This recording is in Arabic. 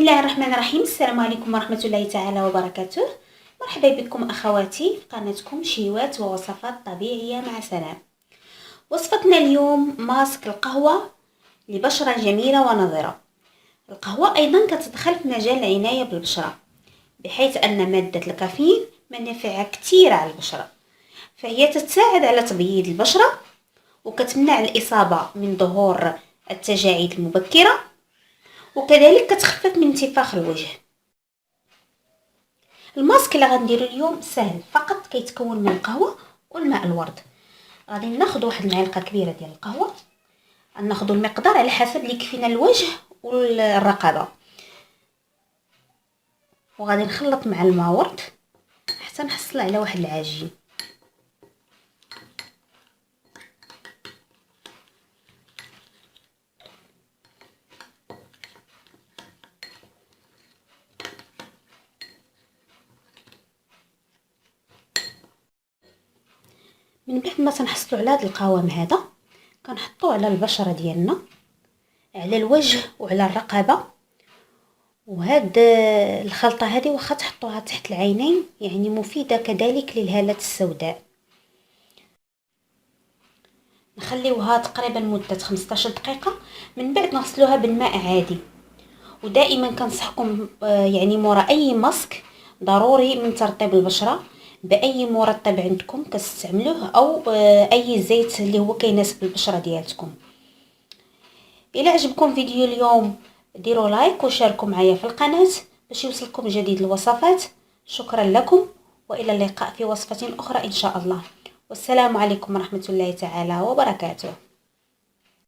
الله الرحمن الرحيم. السلام عليكم ورحمة الله تعالى وبركاته. مرحبا بكم أخواتي في قناتكم شيوات ووصفات طبيعية مع سلام. وصفتنا اليوم ماسك القهوة لبشرة جميلة ونضرة. القهوة أيضا كتدخل في مجال العناية بالبشرة، بحيث أن مادة الكافيين منافعها كثيرة على البشرة، فهي تساعد على تبييض البشرة وكتمنع الإصابة من ظهور التجاعيد المبكرة، وكذلك كتخفف من انتفاخ الوجه. الماسك اللي غنديرو اليوم سهل، فقط كيتكون من القهوه والماء الورد. غادي ناخذ واحد المعلقه كبيره ديال القهوه، ناخذ المقدار على حسب اللي يكفينا الوجه والرقبه، وغادي نخلط مع الماء ورد حتى نحصل على واحد العجين. من بعد ما تنحصلوا على هذا القوام هذا، كنحطوه على البشره ديالنا، على الوجه وعلى الرقبه. وهاد الخلطه هذه واخا تحطوها تحت العينين يعني مفيده كذلك للهالات السوداء. نخليوها تقريبا مده 15 دقيقه، من بعد نغسلوها بالماء عادي. ودائما كنصحكم يعني مورا اي ماسك ضروري من ترطيب البشره باي مرطب عندكم كتستعملوه، او اي زيت اللي هو كيناسب البشره ديالتكم. الى عجبكم فيديو اليوم ديروا لايك وشاركوا معايا في القناه باش يوصلكم جديد الوصفات. شكرا لكم، والى اللقاء في وصفه اخرى ان شاء الله. والسلام عليكم ورحمه الله تعالى وبركاته.